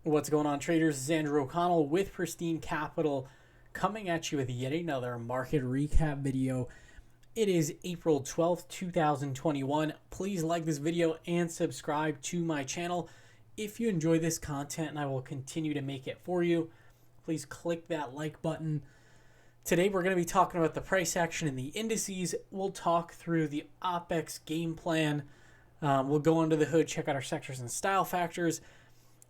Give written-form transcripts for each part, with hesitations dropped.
What's going on, traders? This is Andrew O'Connell with Pristine Capital coming at you with yet another market recap video. It is April 12th, 2021. Please like this video and subscribe to my channel if you enjoy this content, and I will continue to make it for you. Please click that like button. Today we're going to be talking about the price action in the indices. We'll talk through the OPEX game plan. We'll go under the hood, check out our sectors and style factors,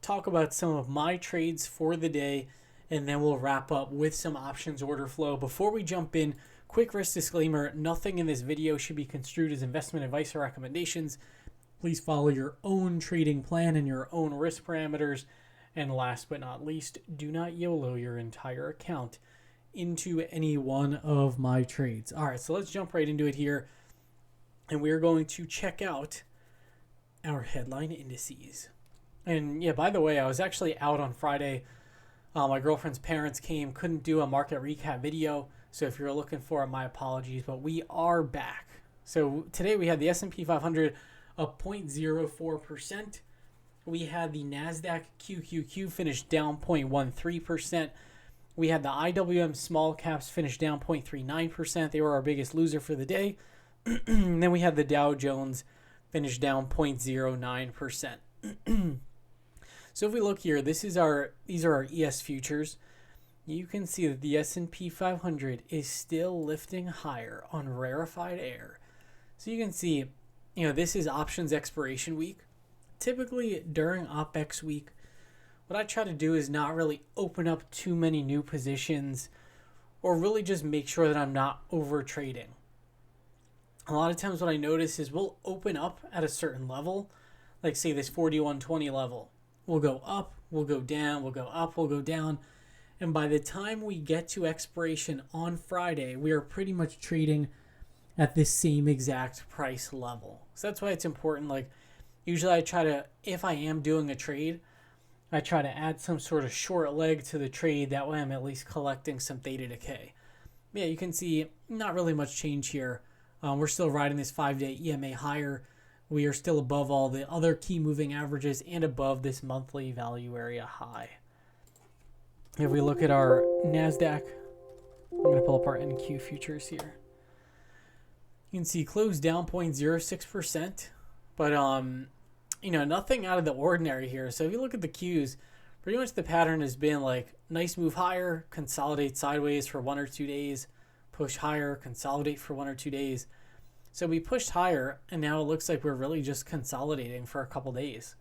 talk about some of my trades for the day, and then we'll wrap up with some options order flow. Before we jump in, quick risk disclaimer: nothing in this video should be construed as investment advice or recommendations. Please follow your own trading plan and your own risk parameters. And last but not least, do not YOLO your entire account into any one of my trades. All right, so let's jump right into it here, and we're going to check out our headline indices. And yeah, by the way, I was actually out on Friday. My girlfriend's parents came, couldn't do a market recap video. So if you're looking for it, my apologies, but we are back. So today we had the S&P 500 up 0.04%. We had the NASDAQ QQQ finish down 0.13%. We had the IWM small caps finish down 0.39%. They were our biggest loser for the day. And then we had the Dow Jones finish down 0.09%. So if we look here, these are our ES futures. You can see that the S&P 500 is still lifting higher on rarefied air. So you can see, this is options expiration week. Typically during OPEX week, what I try to do is not really open up too many new positions, or really just make sure that I'm not over trading. A lot of times what I notice is we'll open up at a certain level, like say this 4120 level. We'll go up, we'll go down, we'll go up, we'll go down. And by the time we get to expiration on Friday, we are pretty much trading at this same exact price level. So that's why it's important. Like usually I try to, if I am doing a trade, I try to add some sort of short leg to the trade. That way I'm at least collecting some theta decay. Yeah, you can see not really much change here. We're still riding this 5-day EMA higher. We are still above all the other key moving averages and above this monthly value area high. If we look at our NASDAQ, I'm going to pull up our NQ futures here. You can see closed down 0.06%, but nothing out of the ordinary here. So if you look at the Qs, pretty much the pattern has been like nice move higher, consolidate sideways for 1 or 2 days, push higher, consolidate for 1 or 2 days. So we pushed higher, and now it looks like we're really just consolidating for a couple days.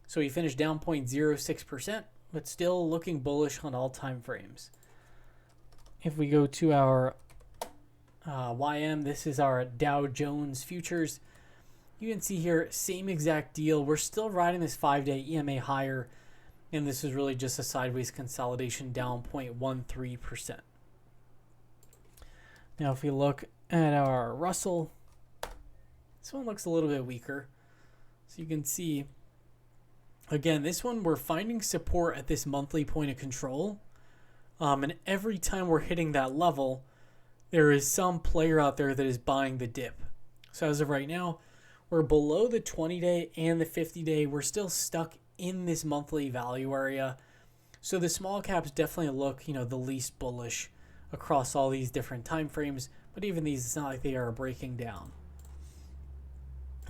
So we finished down 0.06%, but still looking bullish on all time frames. If we go to our YM, this is our Dow Jones Futures. You can see here, same exact deal. We're still riding this 5-day EMA higher, and this is really just a sideways consolidation down 0.13%. Now, if we look at our Russell, this one looks a little bit weaker. So you can see, again, this one we're finding support at this monthly point of control. And every time we're hitting that level, there is some player out there that is buying the dip. So as of right now, we're below the 20-day and the 50-day. We're still stuck in this monthly value area. So the small caps definitely look, the least bullish across all these different time frames. But even these, it's not like they are breaking down.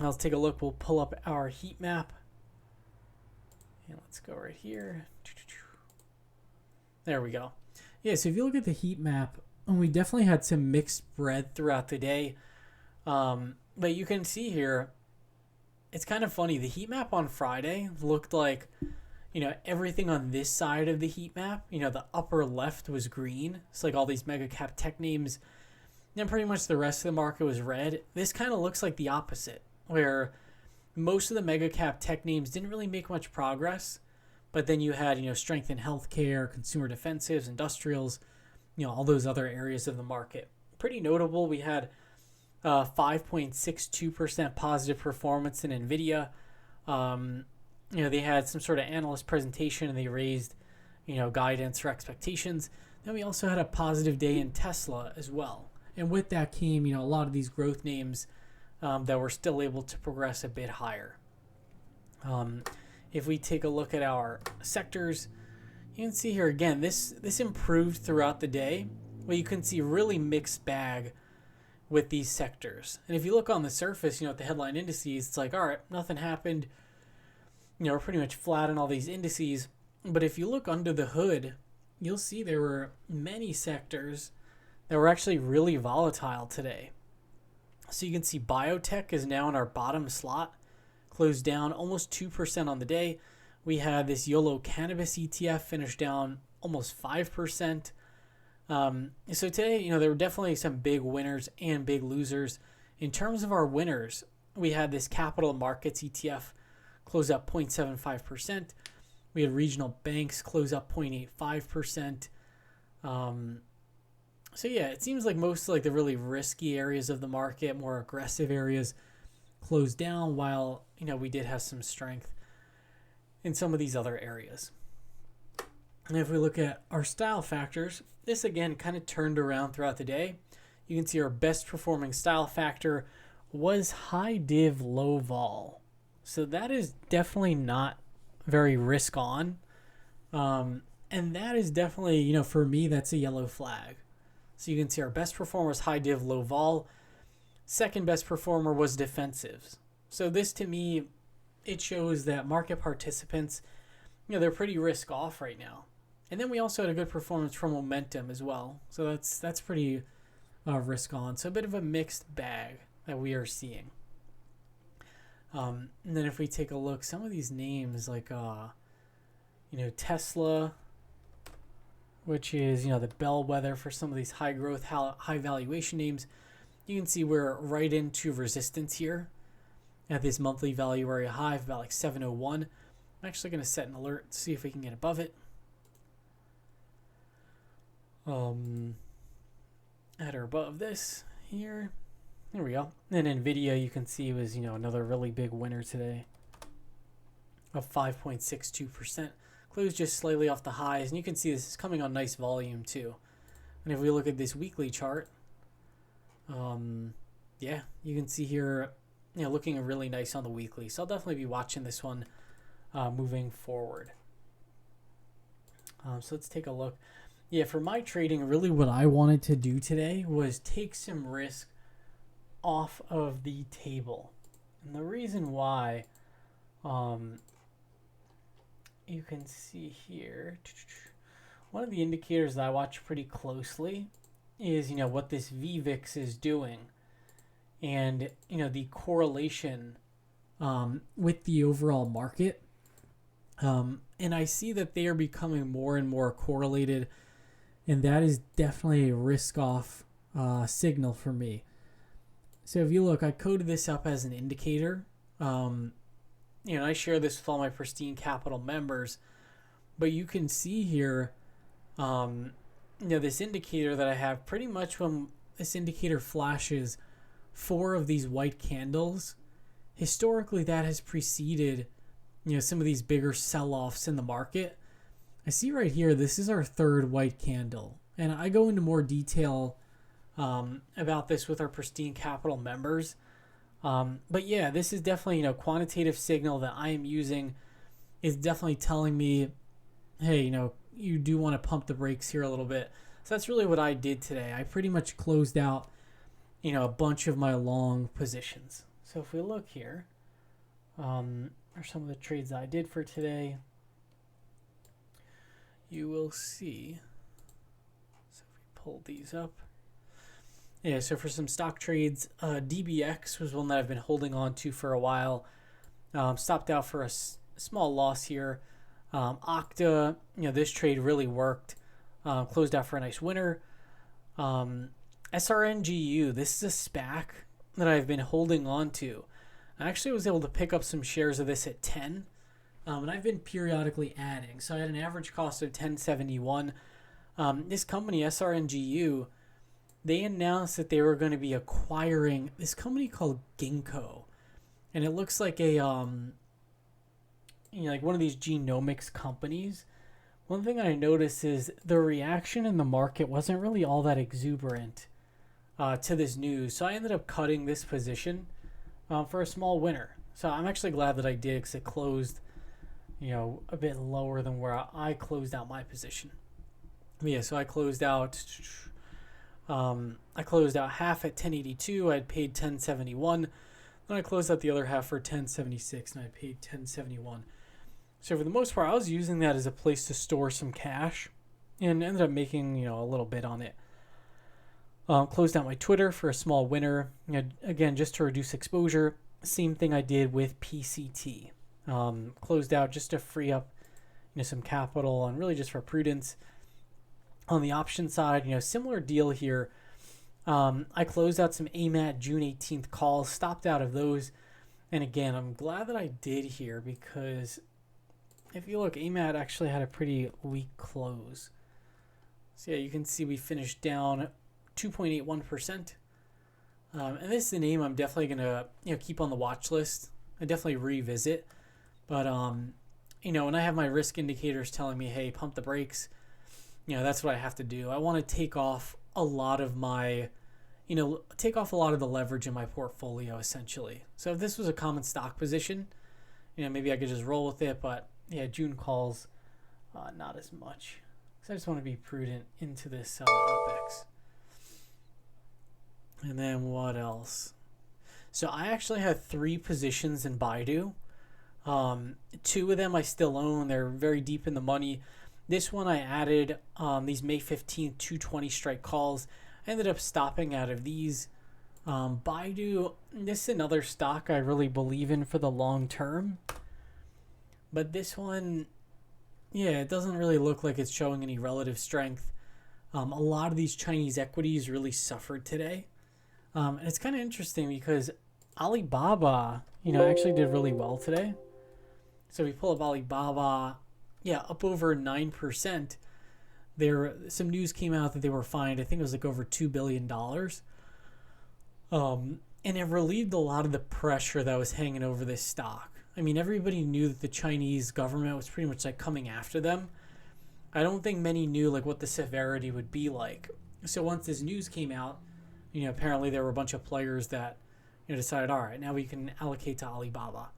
Now let's take a look. We'll pull up our heat map. And let's go right here. There we go. Yeah, so if you look at the heat map, we definitely had some mixed spread throughout the day. But you can see here, it's kind of funny. The heat map on Friday looked like, everything on this side of the heat map, the upper left was green. It's like all these mega cap tech names. Then pretty much the rest of the market was red. This kind of looks like the opposite, where most of the mega cap tech names didn't really make much progress. But then you had, strength in healthcare, consumer defensives, industrials, all those other areas of the market. Pretty notable, we had 5.62% positive performance in NVIDIA. They had some sort of analyst presentation and they raised, guidance or expectations. Then we also had a positive day in Tesla as well. And with that came, a lot of these growth names that were still able to progress a bit higher. If we take a look at our sectors, you can see here again, this improved throughout the day, but you can see really mixed bag with these sectors. And if you look on the surface, at the headline indices, it's like, all right, nothing happened. We're pretty much flat in all these indices. But if you look under the hood, you'll see there were many sectors that were actually really volatile today. So you can see biotech is now in our bottom slot, closed down almost 2% on the day. We had this YOLO cannabis ETF finish down almost 5%. So today, there were definitely some big winners and big losers. In terms of our winners, we had this capital markets ETF close up 0.75%. We had regional banks close up 0.85%. So yeah, it seems like most the really risky areas of the market, more aggressive areas, closed down, while we did have some strength in some of these other areas. And if we look at our style factors, this again kind of turned around throughout the day. You can see our best performing style factor was high div, low vol. So that is definitely not very risk on. And that is definitely, for me, that's a yellow flag. So you can see our best performer was high div, low vol. Second best performer was defensives. So this to me, it shows that market participants, they're pretty risk off right now. And then we also had a good performance from momentum as well. So that's pretty risk on. So a bit of a mixed bag that we are seeing. And then if we take a look, some of these names like, Tesla, which is, the bellwether for some of these high growth, high valuation names. You can see we're right into resistance here at this monthly value area high of about like 701. I'm actually going to set an alert to see if we can get above it. At or above this here. There we go. And Nvidia, you can see, was, another really big winner today of 5.62%. Closed just slightly off the highs, and you can see this is coming on nice volume too. And if we look at this weekly chart, yeah, you can see here, looking really nice on the weekly. So I'll definitely be watching this one moving forward. So let's take a look. Yeah, for my trading, really what I wanted to do today was take some risk off of the table. And the reason why, you can see here, one of the indicators that I watch pretty closely is, what this VVIX is doing. And, the correlation with the overall market. And I see that they are becoming more and more correlated. And that is definitely a risk-off signal for me. So if you look, I coded this up as an indicator. I share this with all my Pristine Capital members. But you can see here, this indicator that I have, pretty much when this indicator flashes 4 of these white candles, historically that has preceded, some of these bigger sell-offs in the market. I see right here, this is our third white candle. And I go into more detail about this with our Pristine Capital members. But yeah, this is definitely, quantitative signal that I am using is definitely telling me, hey, you do want to pump the brakes here a little bit. So that's really what I did today. I pretty much closed out, a bunch of my long positions. So if we look here, are some of the trades I did for today. You will see. So if we pull these up. Yeah, so for some stock trades, DBX was one that I've been holding on to for a while. Stopped out for a small loss here. Okta, this trade really worked. Closed out for a nice winner. SRNGU, this is a SPAC that I've been holding on to. I actually was able to pick up some shares of this at 10. And I've been periodically adding. So I had an average cost of 10.71. This company, SRNGU, they announced that they were going to be acquiring this company called Ginkgo. And it looks like a, like one of these genomics companies. One thing I noticed is the reaction in the market wasn't really all that exuberant to this news. So I ended up cutting this position for a small winner. So I'm actually glad that I did, because it closed a bit lower than where I closed out my position. Yeah, so I closed out half at 1082. I had paid 1071. Then I closed out the other half for 1076, and I paid 1071. So for the most part, I was using that as a place to store some cash, and ended up making a little bit on it. Closed out my Twitter for a small winner. Again, just to reduce exposure. Same thing I did with PCT. Closed out just to free up some capital, and really just for prudence. On the option side, similar deal here. I closed out some AMAT June 18th calls, stopped out of those. And again, I'm glad that I did here, because if you look, AMAT actually had a pretty weak close. So yeah, you can see we finished down 2.81%. And this is a name I'm definitely going to keep on the watch list. I definitely revisit. But, when I have my risk indicators telling me, hey, pump the brakes, that's what I have to do. I want to take off a lot of my, take off a lot of the leverage in my portfolio, essentially. So if this was a common stock position, maybe I could just roll with it. But, yeah, June calls, not as much. So I just want to be prudent into this OPEX. And then what else? So I actually have 3 positions in Baidu. 2 of them I still own. They're very deep in the money. This one I added these May 15th 220 strike calls. I ended up stopping out of these. Baidu, this is another stock I really believe in for the long term. But this one, yeah, it doesn't really look like it's showing any relative strength. A lot of these Chinese equities really suffered today. And it's kind of interesting because Alibaba, actually did really well today. So we pull up Alibaba, up over 9%. Some news came out that they were fined. I think it was like over $2 billion. And it relieved a lot of the pressure that was hanging over this stock. I mean, everybody knew that the Chinese government was pretty much like coming after them. I don't think many knew like what the severity would be like. So once this news came out, apparently there were a bunch of players that decided, all right, now we can allocate to Alibaba.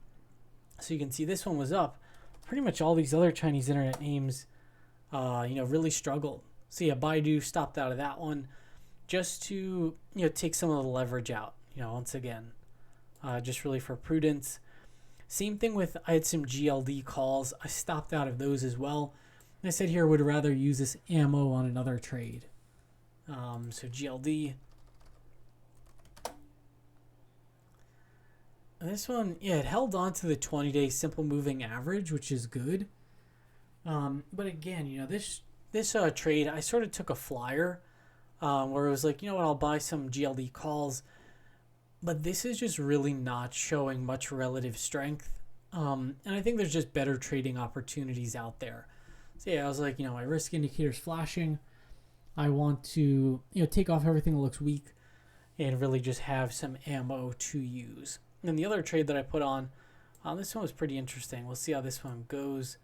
So you can see this one was up. Pretty much all these other Chinese internet names, really struggled. So yeah, Baidu stopped out of that one just to, take some of the leverage out, once again, just really for prudence. Same thing with, I had some GLD calls. I stopped out of those as well. And I said here, would rather use this ammo on another trade. So GLD. And this one, it held on to the 20-day simple moving average, which is good. But again, this trade, I sort of took a flyer where it was like, I'll buy some GLD calls. But this is just really not showing much relative strength. And I think there's just better trading opportunities out there. So yeah, I was like, my risk indicator's flashing. I want to, take off everything that looks weak and really just have some ammo to use. And the other trade that I put on, this one was pretty interesting. We'll see how this one goes.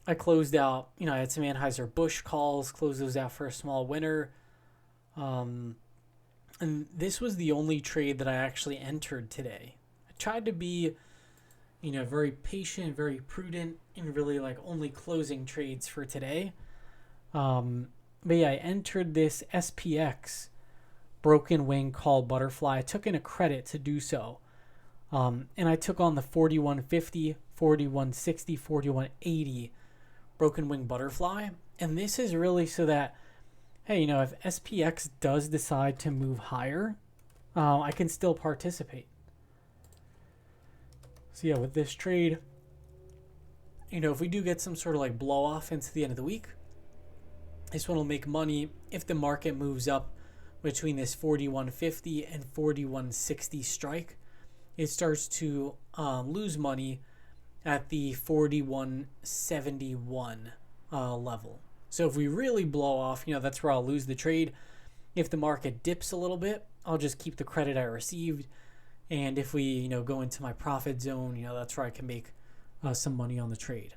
I closed out, I had some Anheuser-Busch calls, closed those out for a small winner. And this was the only trade that I actually entered today. I tried to be, very patient, very prudent, and really like only closing trades for today. But yeah, I entered this SPX broken wing call butterfly. I took in a credit to do so. And I took on the 4150, 4160, 4180 broken wing butterfly. And this is really so that, hey, if SPX does decide to move higher, I can still participate. So yeah, with this trade, if we do get some sort of like blow off into the end of the week, this one will make money if the market moves up between this 4150 and 4160 strike. It starts to lose money at the 4171 level. So if we really blow off, that's where I'll lose the trade. If the market dips a little bit, I'll just keep the credit I received. And if we, go into my profit zone, that's where I can make some money on the trade.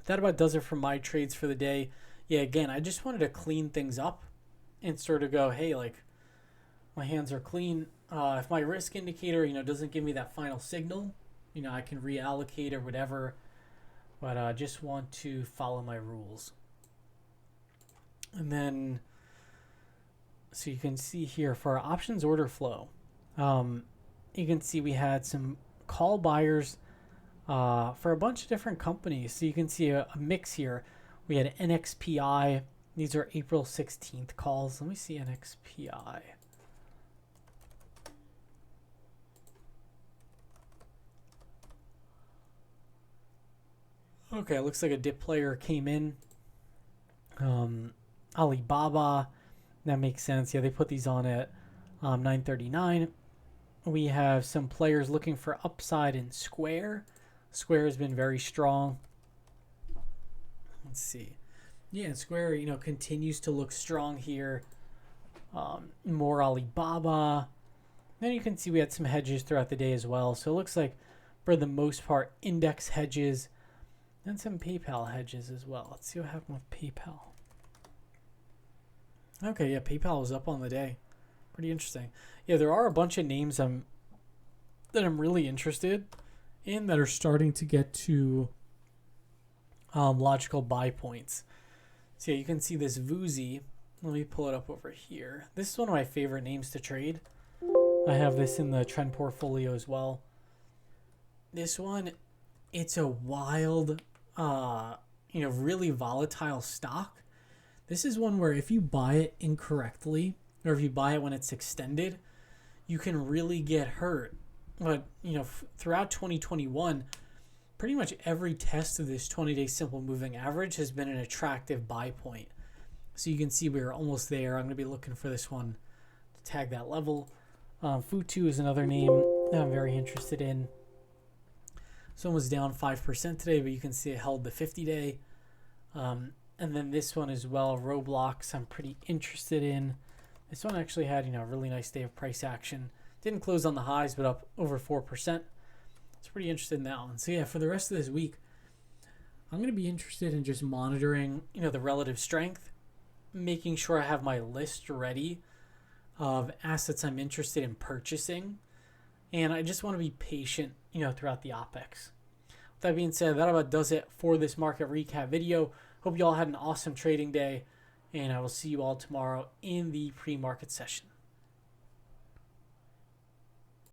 That about does it for my trades for the day. Yeah, again, I just wanted to clean things up and sort of go, hey, like my hands are clean. If my risk indicator, doesn't give me that final signal, I can reallocate or whatever. but I just want to follow my rules. And then, so you can see here for our options order flow, you can see we had some call buyers for a bunch of different companies. So you can see a mix here. We had NXPI. These are April 16th calls. Let me see NXPI. Okay, looks like a dip player came in. Alibaba, that makes sense. Yeah, they put these on at 939. We have some players looking for upside in Square. Square has been very strong. Let's see. Yeah, Square, continues to look strong here. More Alibaba. Then you can see we had some hedges throughout the day as well. So it looks like, for the most part, index hedges and some PayPal hedges as well. Let's see what happened with PayPal. Okay, yeah, PayPal was up on the day. Pretty interesting. Yeah, there are a bunch of names that I'm really interested in that are starting to get to logical buy points. So yeah, you can see this Vuzi. Let me pull it up over here. This is one of my favorite names to trade. I have this in the trend portfolio as well. This one, it's a wild, really volatile stock. This is one where if you buy it incorrectly, or if you buy it when it's extended, you can really get hurt. But, throughout 2021, pretty much every test of this 20-day simple moving average has been an attractive buy point. So you can see we're almost there. I'm going to be looking for this one to tag that level. Futu is another name that I'm very interested in. This one was down 5% today, but you can see it held the 50-day. And then this one as well, Roblox, I'm pretty interested in. This one actually had, a really nice day of price action. Didn't close on the highs, but up over 4%. It's pretty interested in that one. So yeah, for the rest of this week, I'm going to be interested in just monitoring, the relative strength, making sure I have my list ready of assets I'm interested in purchasing. And I just want to be patient, throughout the OPEX. With that being said, that about does it for this market recap video. Hope you all had an awesome trading day, and I will see you all tomorrow in the pre-market session.